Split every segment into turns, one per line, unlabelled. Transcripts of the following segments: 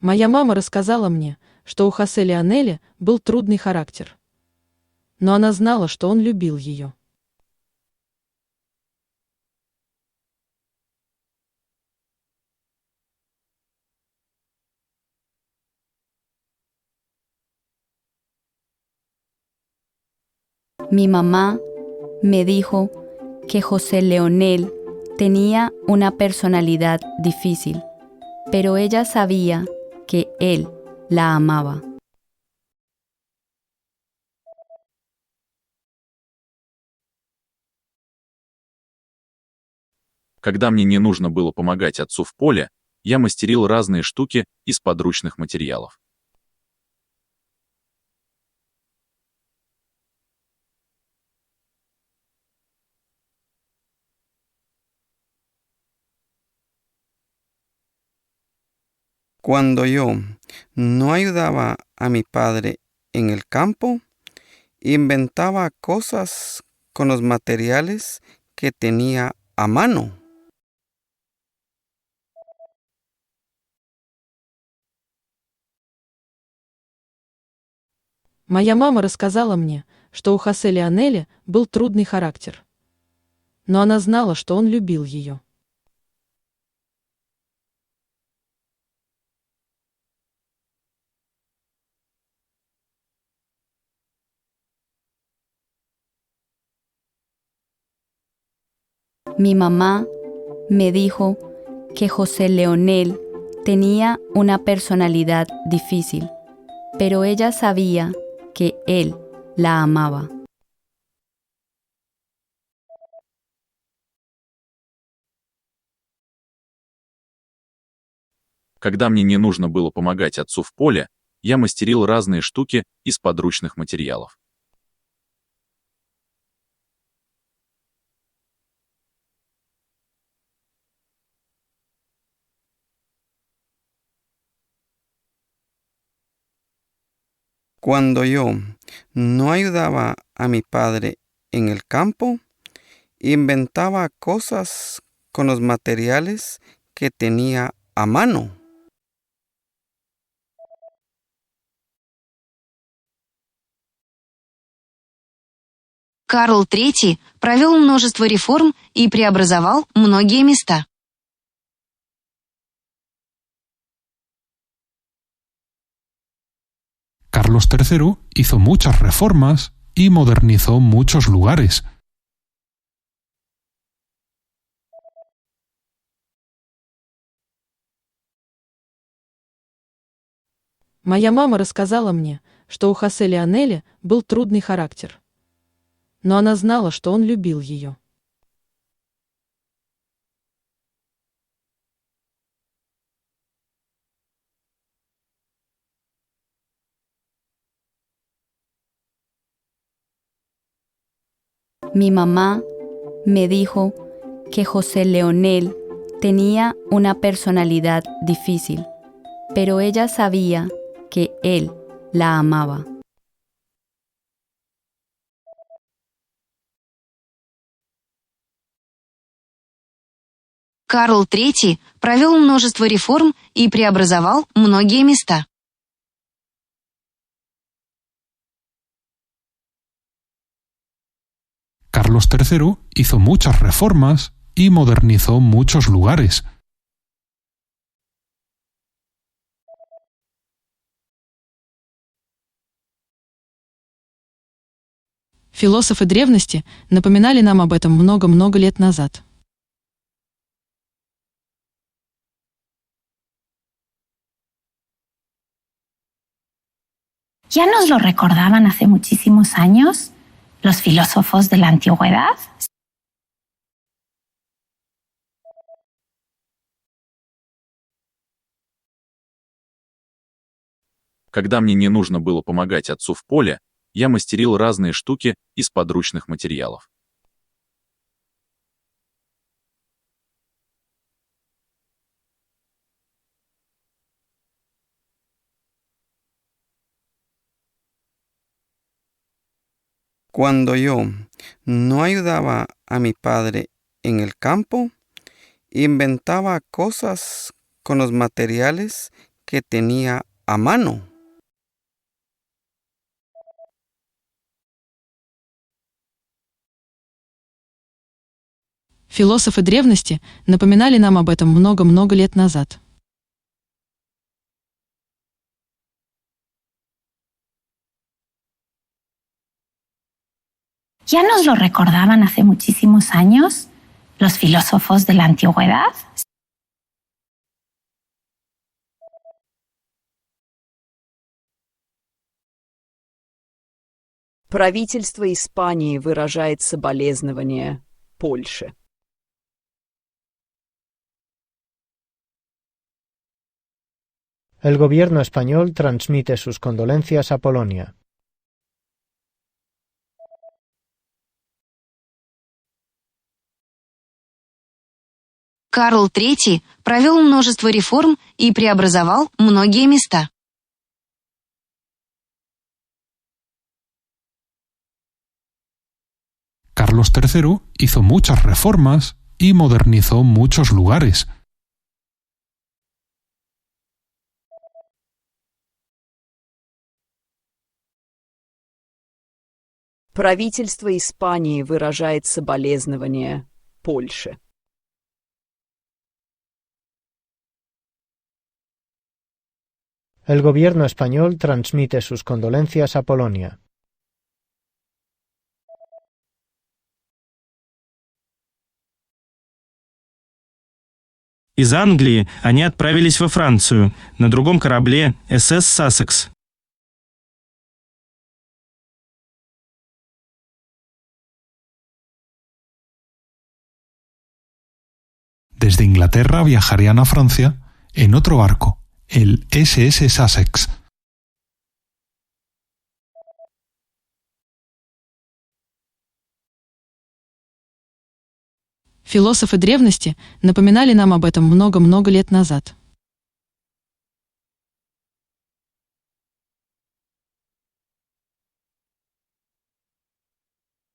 Моя мама рассказала мне, что у Хосе Лионеля был трудный характер. Но она знала, что он любил ее.
Mi mamá me dijo que José Leonel tenía una personalidad difícil, pero ella sabía que él la amaba.
Когда мне не нужно было помогать отцу в поле, я мастерил разные штуки из подручных материалов.
Cuando yo no ayudaba a mi padre en el campo, inventaba cosas con los materiales que tenía a mano.
Моя мама рассказала мне, что у Хосе Лионеля был трудный характер. Но она знала, что он любил ее.
Mi mamá me dijo que José Leonel tenía una personalidad difícil, pero ella sabía que él la amaba.
Когда мне не нужно было помогать отцу в поле, я мастерил разные штуки из подручных материалов.
Cuando yo no ayudaba a mi padre en el campo, inventaba cosas con los materiales que tenía a mano.
Карл III провел множество реформ и преобразовал многие места.
Carlos III hizo muchas reformas y modernizó muchos lugares.
Моя мама рассказала мне, что у Хосе Лионеля был трудный характер. Но она знала, что он любил ее.
Mi mamá me dijo que José Leonel tenía una personalidad difícil, pero ella sabía que él la amaba.
Карл III провел множество реформ и преобразовал многие места.
Carlos III hizo muchas reformas y modernizó muchos lugares.
Философы древности напоминали нам об этом много-много лет назад.
Ya nos lo recordaban hace muchísimos años los filósofos de la antigüedad.
Когда мне не нужно было помогать отцу в поле, я мастерил разные штуки из подручных материалов.
Cuando yo no ayudaba a mi padre en el campo, inventaba cosas con los materiales que tenía a mano.
Философы древности напоминали нам об этом много-много лет назад.
Ya nos lo recordaban hace muchísimos años los filósofos de la antigüedad.
Правительство Испании выражает соболезнования Польше.
El gobierno español transmite sus condolencias a Polonia.
Карл III провел множество реформ и преобразовал многие места.
Carlos III hizo muchas reformas y modernizó muchos lugares.
Правительство Испании выражает соболезнования Польше.
El gobierno español transmite sus condolencias a Polonia.
Из Англии они отправились во Францию на другом корабле СС «Сассекс».
Desde Inglaterra viajarían a Francia en otro barco, el SS Sussex.
Философы древности напоминали нам об этом много-много лет назад.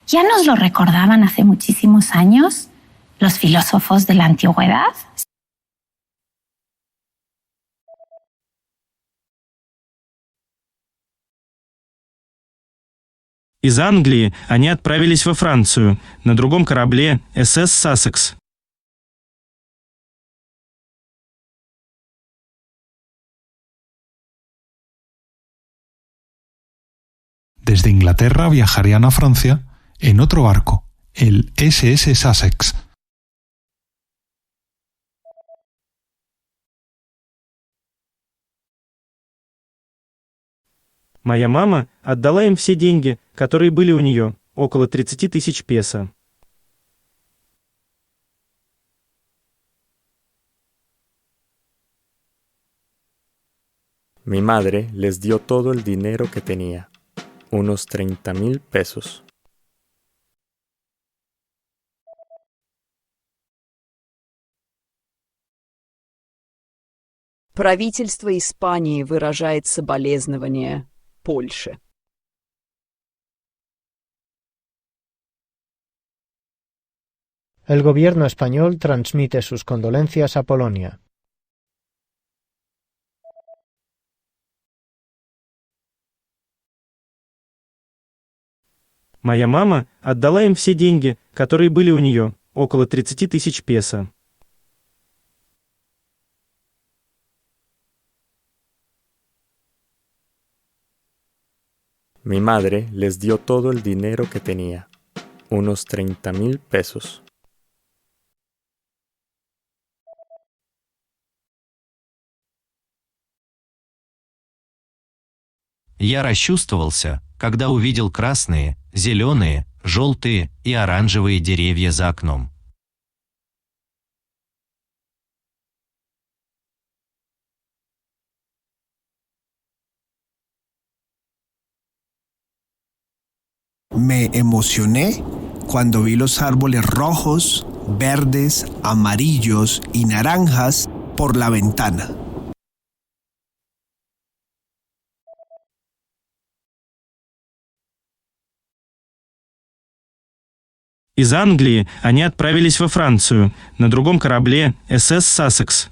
Ya nos lo recordaban hace muchísimos años los filósofos de la antigüedad.
Из Англии они отправились во Францию на другом корабле СС «Сассекс».
Desde Inglaterra viajarían a Francia en otro barco, el SS Sussex.
Моя мама отдала им все деньги, которые были у нее, около 30 тысяч песо.
Mi madre les dio todo el dinero que tenía, unos 30,000 pesos.
Правительство Испании выражает соболезнования Польше.
El gobierno español transmite sus condolencias a Polonia.
Моя мама отдала им все деньги, которые были у нее, около 30 тысяч песо.
Mi madre les dio todo el dinero que tenía, unos 30,000 pesos.
Я расчувствовался, когда увидел красные, зеленые, желтые и оранжевые деревья за окном.
Me emocioné cuando vi los árboles rojos, verdes, amarillos y naranjas por la ventana.
Из Англии они отправились во Францию на другом корабле СС «Сассекс».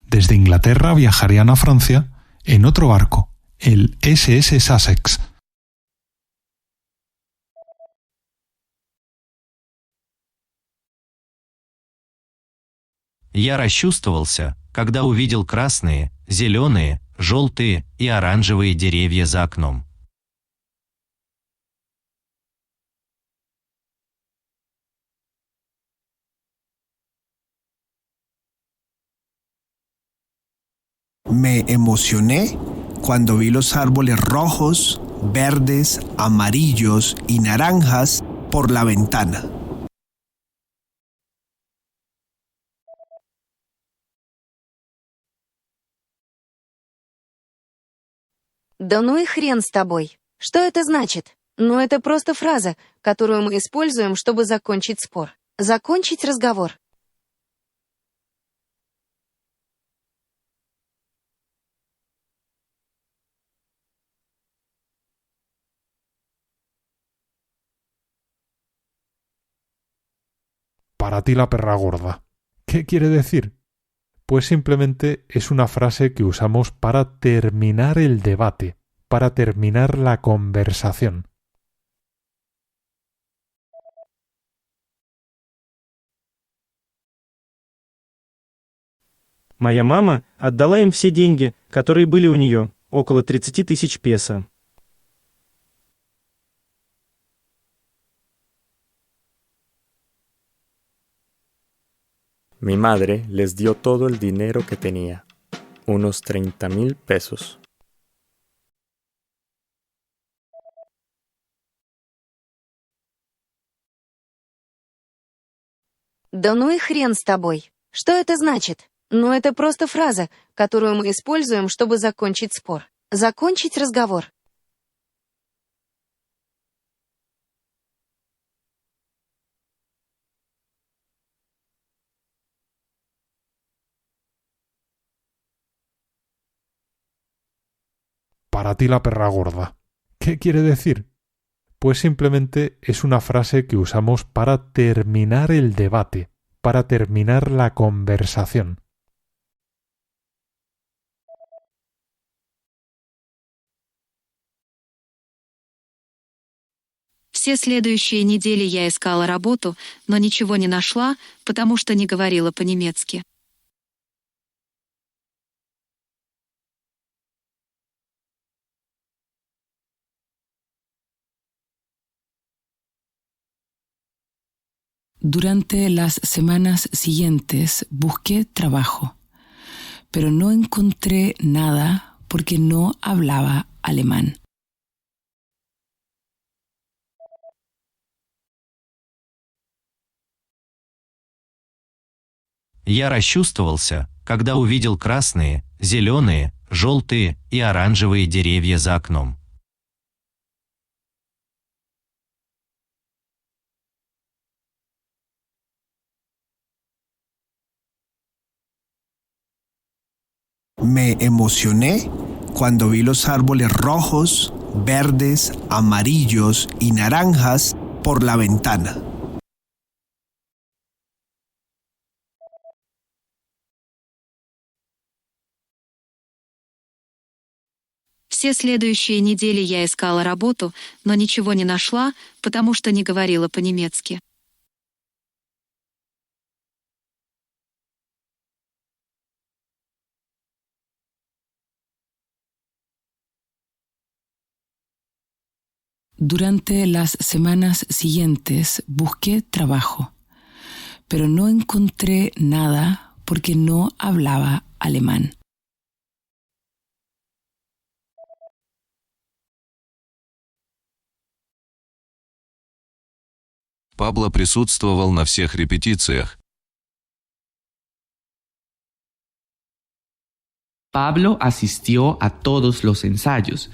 Desde Inglaterra viajarían a Francia en otro barco, el SS Sussex.
Я расчувствовался, когда увидел красные, зеленые, желтые и оранжевые деревья за окном.
Me emocioné cuando vi los árboles rojos, verdes, amarillos y naranjas por la ventana.
Да ну и хрен с тобой. Что это значит? Ну, это просто фраза, которую мы используем, чтобы закончить спор. Закончить разговор.
Para ti la perra gorda. ¿Qué quiere decir? Pues simplemente es una frase que usamos para terminar el debate, para terminar la conversación.
Моя мама отдала им все деньги, которые были у нее, около 30 тысяч песо.
Mi madre les dio todo el dinero que tenía, unos 30,000 pesos.
Да ну и хрен с тобой. Что это значит? Ну, это просто фраза, которую мы используем, чтобы закончить спор. Закончить разговор.
Para ti la perra gorda. ¿Qué quiere decir? Pues simplemente es una frase que usamos para terminar el debate, para terminar la conversación.
Все следующие недели я искала работу, но ничего не нашла, потому что не говорила по-немецки.
Durante las semanas siguientes busqué trabajo, pero no encontré nada porque no hablaba alemán.
Я расчувствовался, когда увидел красные, зеленые, желтые и оранжевые деревья за окном.
Me emocioné cuando vi los árboles rojos, verdes, amarillos y naranjas por la ventana.
Все следующие недели я искала работу, но ничего не нашла, потому что не говорила по-немецки.
Durante las semanas siguientes busqué trabajo, pero no encontré nada porque no hablaba alemán.
Пабло присутствовал на всех репетициях.
Pablo asistió a todos los ensayos.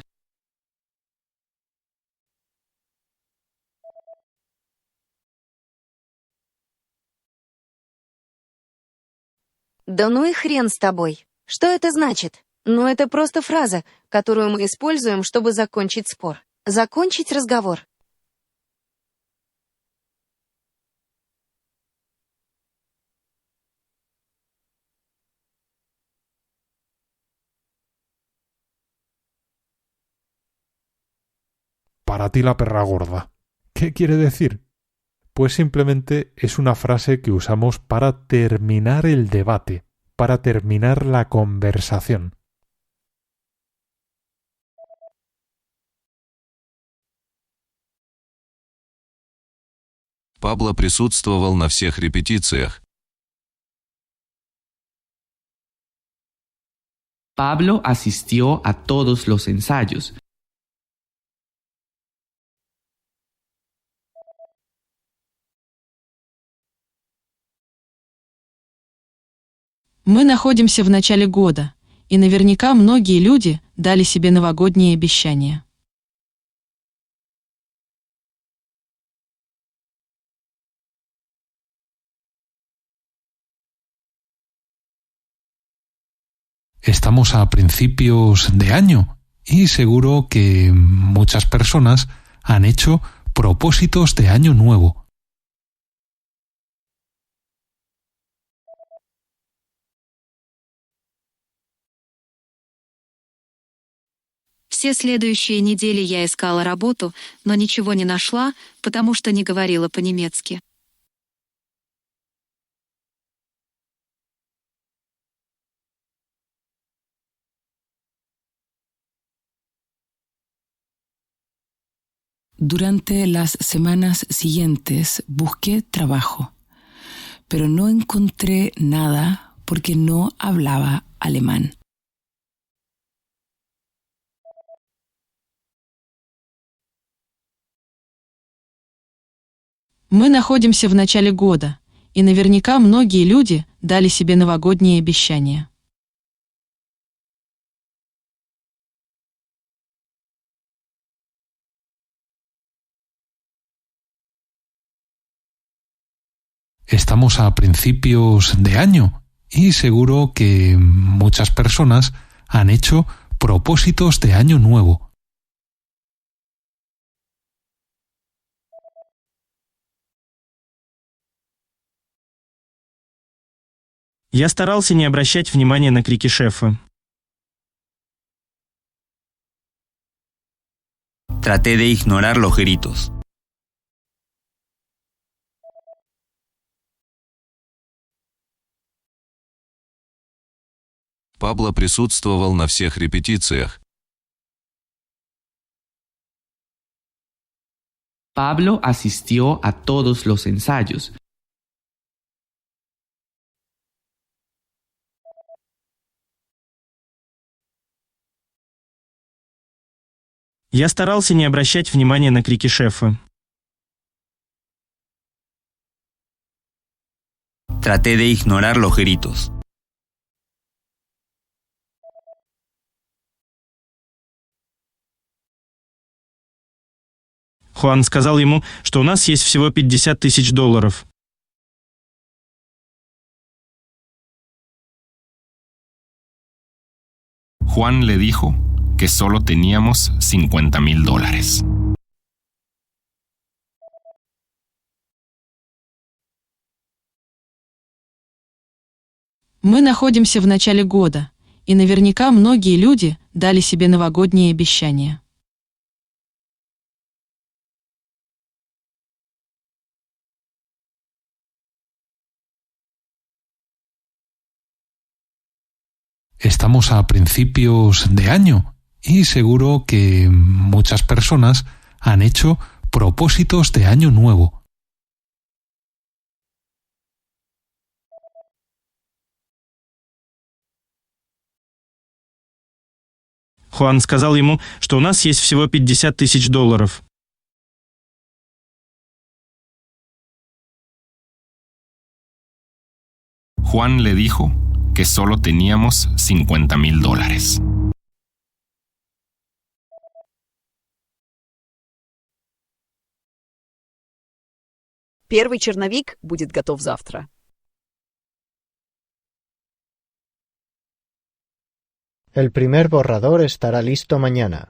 Да ну и хрен с тобой. Что это значит? Ну, это просто фраза, которую мы используем, чтобы закончить спор. Закончить разговор.
para ti la perra gorda. ¿Qué quiere decir? Pues simplemente es una frase que usamos para terminar el debate, para terminar la conversación.
Пабло присутствовал на всех репетициях.
Pablo asistió a todos los ensayos.
Мы находимся в начале года, и наверняка многие люди дали себе новогодние обещания.
Estamos a principios de año y seguro que muchas personas han hecho propósitos de año nuevo.
Все следующие недели я искала работу, но ничего не нашла, потому что не говорила по-немецки.
Durante las semanas siguientes busqué trabajo, pero no encontré nada porque no hablaba alemán.
Мы находимся в начале года, и наверняка многие люди дали себе новогодние обещания.
Estamos a principios de año y seguro que muchas personas han hecho propósitos de año nuevo.
Я старался не обращать внимания на крики шефа.
Traté de ignorar los gritos.
Пабло присутствовал на всех репетициях.
Pablo asistió a todos los ensayos.
Я старался не обращать внимания на крики шефа.
Traté de ignorar los gritos.
Хуан сказал ему, что у нас есть всего $50 000.
Juan le dijo que solo teníamos $50,000.
Мы находимся в начале года, и наверняка многие люди дали себе новогодние обещания.
Estamos a principios de año y seguro que muchas personas han hecho propósitos de año nuevo.
Хуан сказал ему, что у нас есть всего $50 000.
Juan le dijo que solo teníamos $50,000.
Первый черновик будет готов завтра.
El primer borrador estará listo mañana.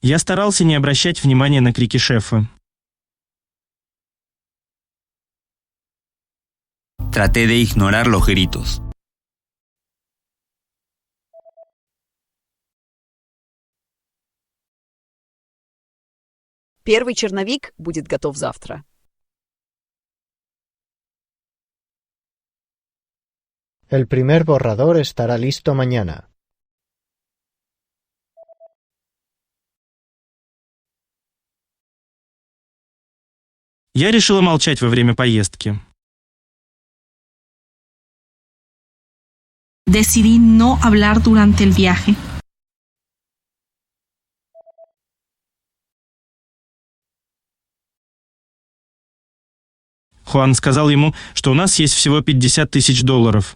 Я старался не обращать внимания на крики шефа.
Traté de ignorar los gritos.
Первый черновик будет готов завтра.
El primer borrador estará listo mañana.
Я решила молчать во время поездки.
Decidí no hablar durante el viaje.
Хуан сказал ему, что у нас есть всего $50,000.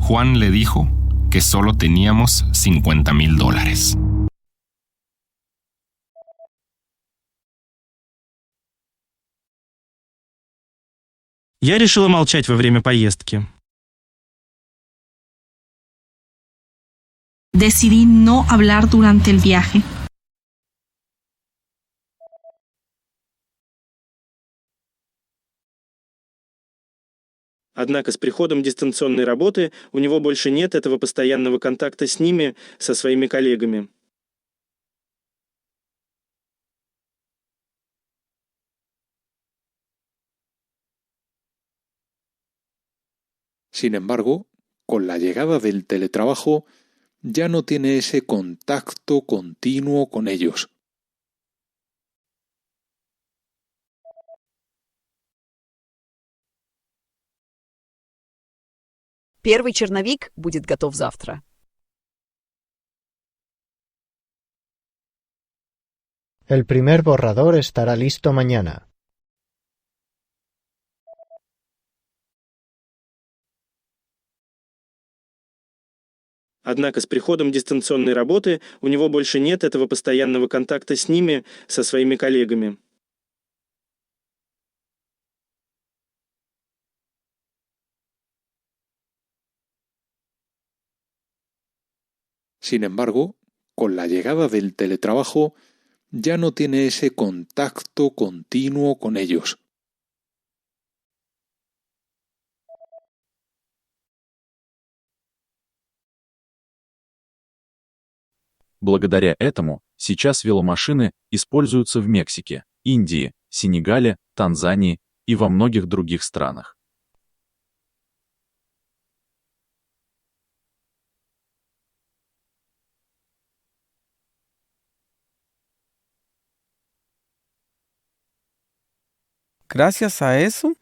Juan le dijo que solo teníamos $50,000.
Я решила молчать во время поездки.
Decidí no hablar durante el viaje.
Однако с приходом дистанционной работы у него больше нет этого постоянного контакта с ними, со своими коллегами.
Sin embargo, con la llegada del teletrabajo, ya no tiene ese contacto continuo con ellos.
Первый черновик будет готов завтра.
El primer borrador estará listo mañana.
Однако с приходом дистанционной работы у него больше нет этого постоянного контакта с ними, со своими коллегами.
Sin embargo, con la llegada del teletrabajo, ya no tiene ese contacto continuo con ellos.
Благодаря этому сейчас веломашины используются в Мексике, Индии, Сенегале, Танзании и во многих других странах.
Gracias a eso,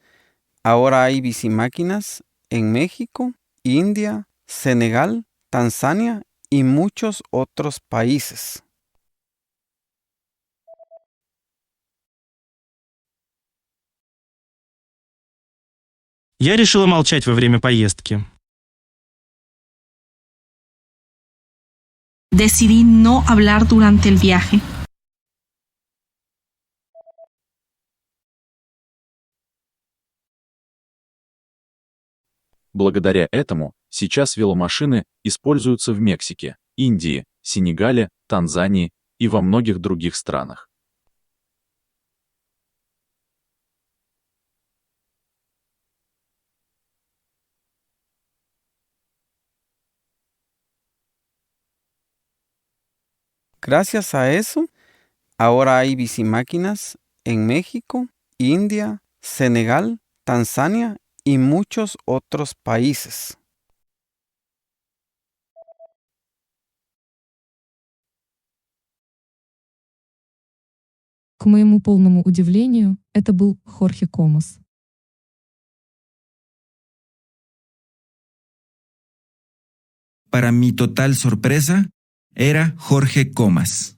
ahora hay bicimáquinas en México, India, Senegal, Tanzania y muchos otros países.
Я решила молчать во время поездки.
Decidí no hablar durante el viaje.
Благодаря этому сейчас веломашины используются в Мексике, Индии, Сенегале, Танзании и во многих других странах.
Gracias a eso, ahora hay bicimáquinas en México, India, Senegal, Tanzania y muchos otros países.
К моему полному удивлению, это был Хорхе Комос.
Para mi total sorpresa, era Jorge Comas.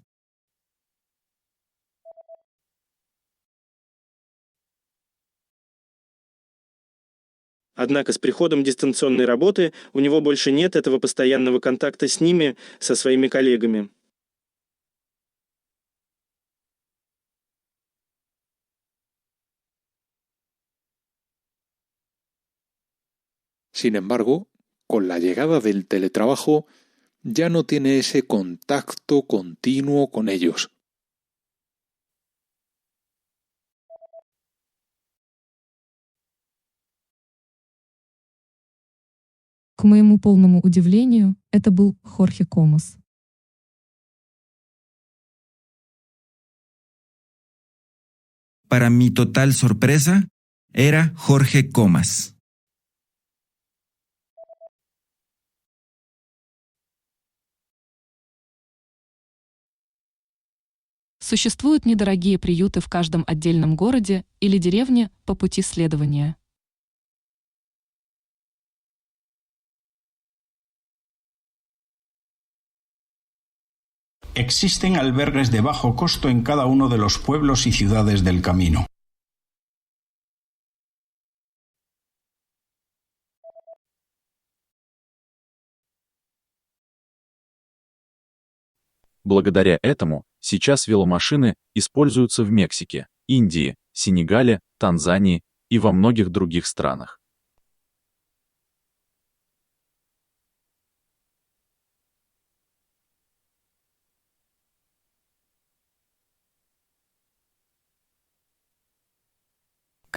Однако с приходом дистанционной работы у него больше нет этого постоянного контакта с ними, со своими коллегами.
Sin embargo, con la llegada del teletrabajo, ya no tiene ese contacto continuo con ellos.
К К моему полному удивлению, это был Хорхе Комас.
Para mi total sorpresa, era Jorge Comas.
Существуют недорогие приюты в каждом отдельном городе или деревне по пути следования.
Existen albergues de bajo costo en cada uno de los pueblos y ciudades del camino.
Благодаря этому сейчас веломашины используются в Мексике, Индии, Сенегале, Танзании и во многих других странах.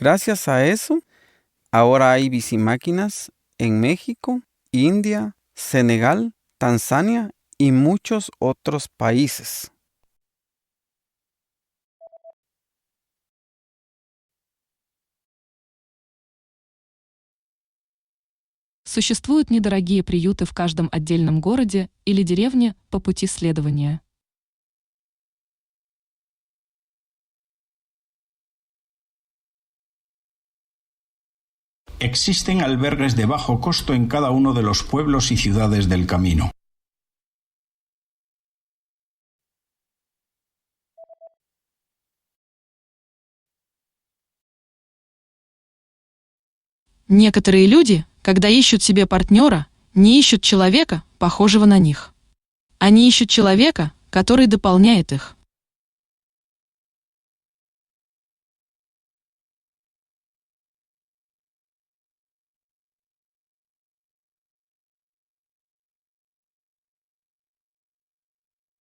Gracias a eso, ahora hay bicimáquinas en México, India, Senegal, Tanzania y muchos otros países.
Существуют недорогие приюты в каждом отдельном городе или деревне по пути следования.
Existen albergues de bajo costo en cada uno de los pueblos y ciudades del camino.
Некоторые люди, когда ищут себе партнера, не ищут человека, похожего на них. Они ищут человека, который дополняет их.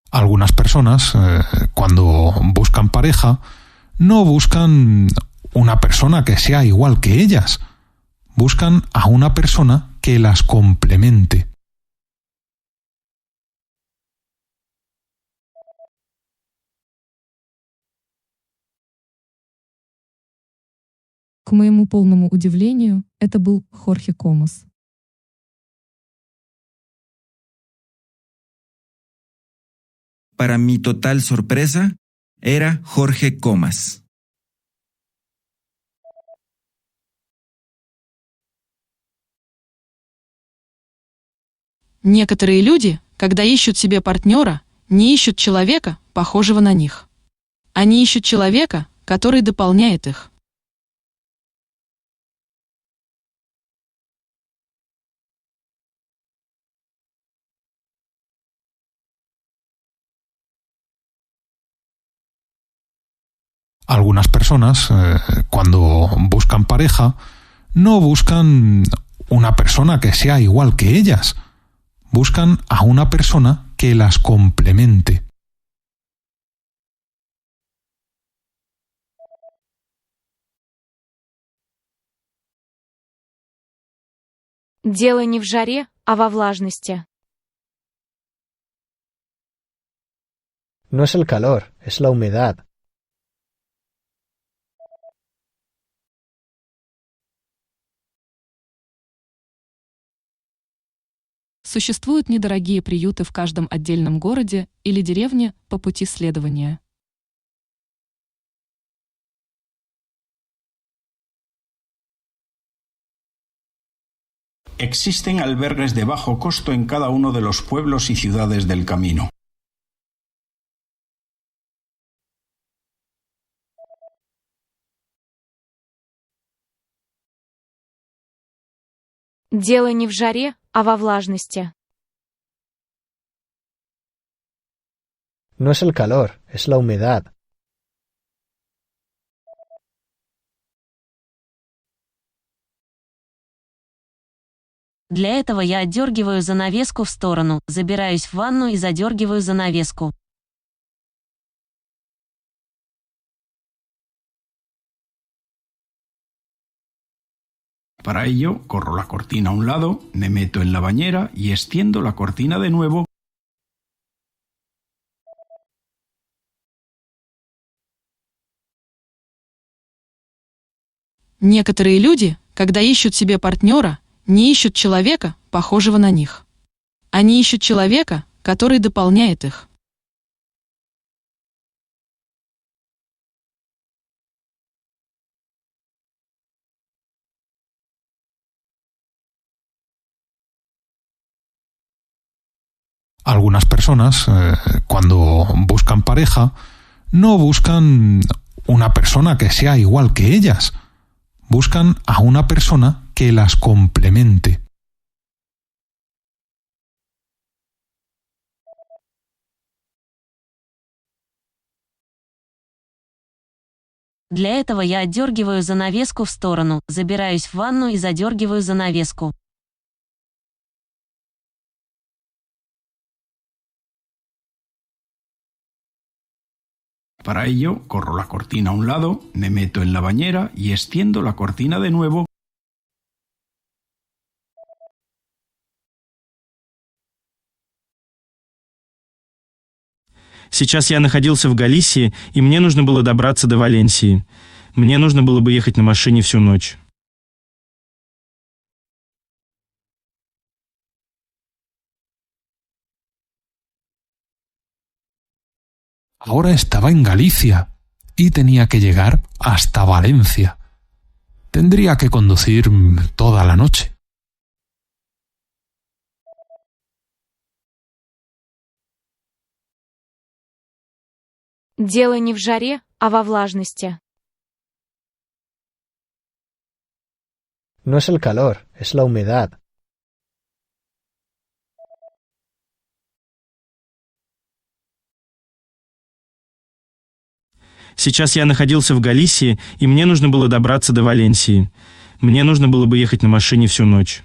Algunas personas, cuando buscan pareja, no buscan una persona que sea igual que ellas. Buscan a una persona que las complemente.
К моему полному удивлению, это был Хорхе Комас.
Para mi total sorpresa, era Jorge Comas.
Некоторые люди, когда ищут себе партнера, не ищут человека, похожего на них. Они ищут человека, который дополняет их.
Algunas personas, cuando buscan pareja, no buscan una persona que sea igual que ellas. Buscan a una persona que las complemente.
Дело не в жаре, а во влажности.
No es el calor, es la humedad.
Существуют недорогие приюты в каждом отдельном городе или деревне по пути следования.
Existen albergues de bajo costo en cada uno de los pueblos y ciudades del camino.
Дело не в жаре, а во влажности.
No es el calor, es la humedad.
Для этого я отдергиваю занавеску в сторону, забираюсь в ванну и задергиваю занавеску.
Para ello, corro la cortina a un lado, me meto en la bañera y extiendo la cortina de nuevo.
Некоторые люди, когда ищут себе партнера, не ищут человека, похожего на них. Они ищут человека, который дополняет их.
Algunas personas, cuando buscan pareja, no buscan una persona que sea igual que ellas. Buscan a una persona que las complemente.
Для этого я отдергиваю занавеску в сторону, забираюсь в ванну и задергиваю занавеску.
Para ello, corro la cortina a un lado, me meto en la bañera y extiendo la cortina de nuevo.
Сейчас я находился в Галисии, и мне нужно было добраться до Валенсии. Мне нужно было бы ехать на машине всю ночь.
Ahora estaba en Galicia y tenía que llegar hasta Valencia. Tendría que conducir toda la noche.
Дело не в жаре, а во влажности.
No es el calor, es la humedad.
Сейчас я находился в Галисии, и мне нужно было добраться до Валенсии. Мне нужно было бы ехать на машине всю ночь.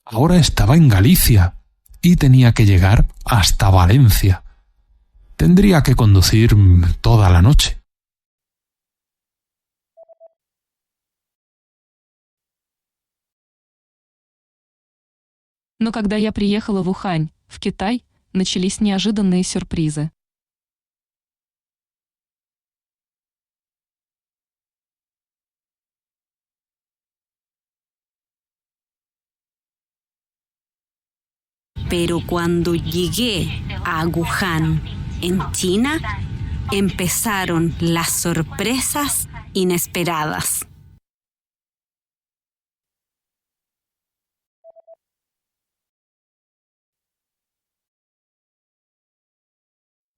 Ahora estaba en Galicia y tenía que llegar hasta Valencia. Tendría que conducir toda la noche.
Но когда я приехала в Ухань, в Китай, начались неожиданные сюрпризы.
Pero cuando llegué a Wuhan, en China, empezaron las sorpresas inesperadas.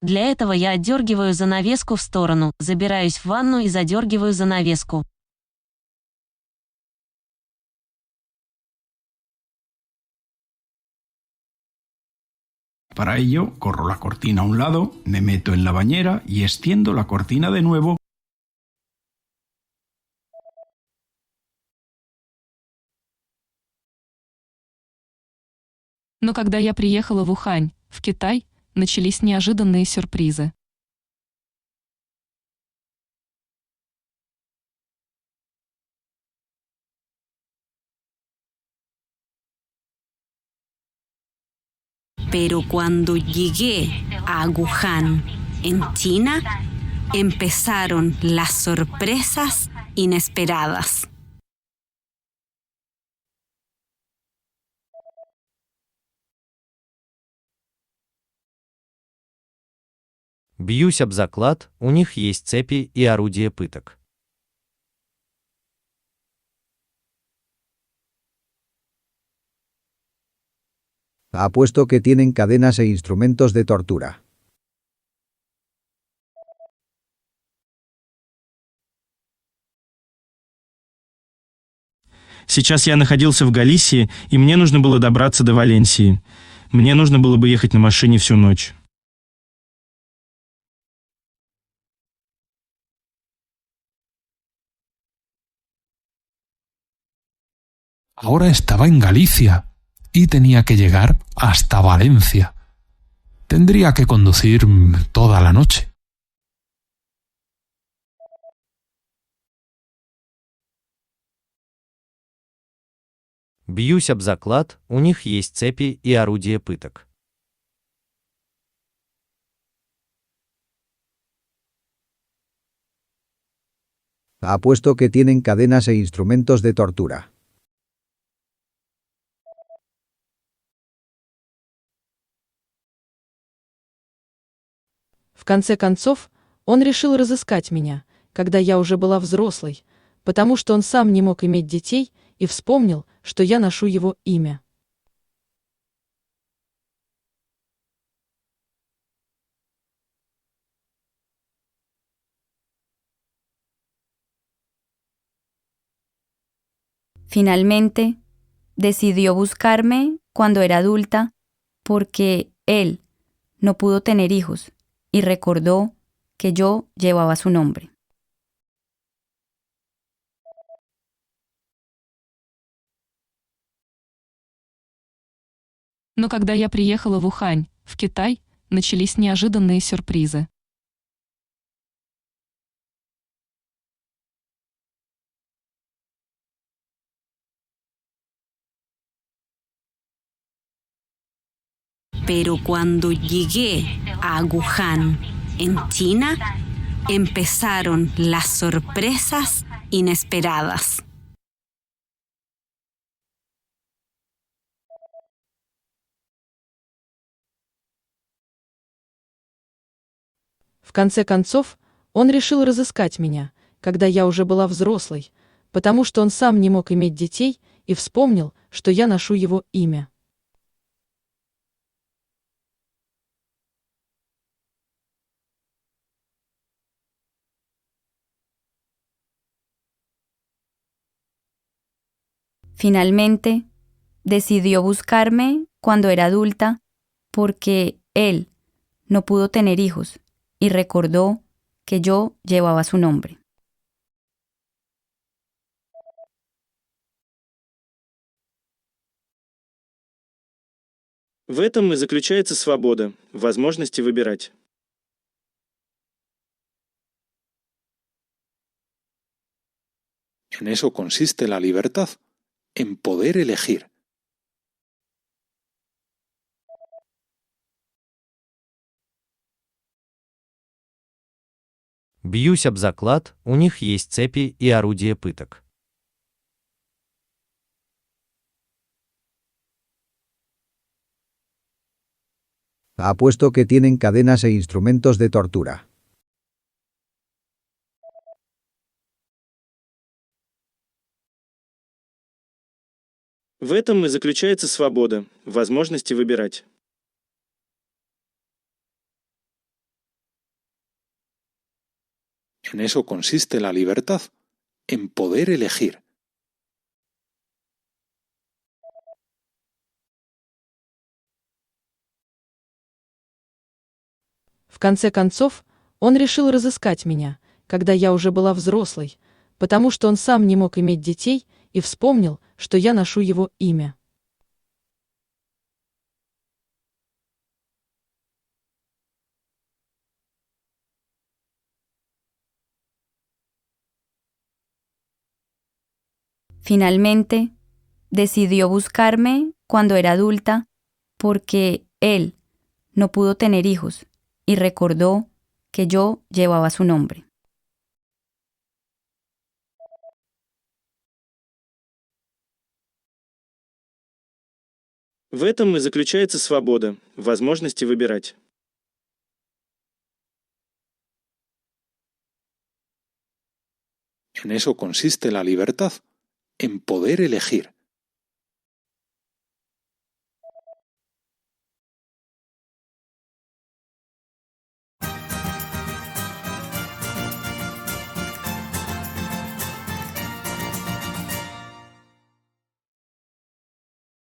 Для этого я отдергиваю занавеску в сторону, забираюсь в ванну и задергиваю занавеску.
Para ello, corro la cortina a un lado, me meto en la bañera y extiendo la cortina de nuevo.
Но когда я приехала в Ухань, в Китай, начались неожиданные сюрпризы.
Pero cuando llegué a Wuhan, en China, empezaron las sorpresas inesperadas.
Бьюсь об заклад, у них есть цепи и орудия пыток.
Apuesto que tienen cadenas e instrumentos de tortura.
Сейчас я находился в Галисии, и мне нужно было добраться до Валенсии. Мне нужно было бы ехать на машине всю ночь.
Ahora estaba en Galicia y tenía que llegar hasta Valencia. tendría que conducir toda la noche.
Бьюсь об заклад, у них есть цепи и орудия пыток.
Apuesto que tienen cadenas e instrumentos de tortura.
В конце концов, он решил разыскать меня, когда я уже была взрослой, потому что он сам не мог иметь детей и вспомнил, что я ношу его имя.
Finalmente, decidió buscarme cuando era adulta porque él no pudo tener hijos y recordó que yo llevaba su nombre.
Но когда я приехала в Ухань, в Китай, начались неожиданные сюрпризы.
Pero cuando llegué a Wuhan, en China, empezaron las sorpresas inesperadas.
В конце концов, он решил разыскать меня, когда я уже была взрослой, потому что он сам не мог иметь детей и вспомнил, что я ношу его имя.
Finalmente, decidió buscarme cuando era adulta porque él no pudo tener hijos y recordó que yo llevaba su nombre.
В этом и заключается свобода, в возможности выбирать.
En eso consiste la libertad, en poder elegir.
Бьюсь об заклад, у них есть цепи и орудия пыток.
Apuesto que tienen cadenas e instrumentos de tortura.
В этом и заключается свобода, в возможности выбирать.
En eso consiste la libertad, en poder elegir.
В конце концов, он решил разыскать меня, когда я уже была взрослой, потому что он сам не мог иметь детей и вспомнил, что я ношу его имя.
Finalmente, decidió buscarme cuando era adulta porque él no pudo tener hijos y recordó que yo llevaba su nombre.
В этом и заключается свобода, в возможности выбирать.
En eso consiste la libertad, en poder elegir.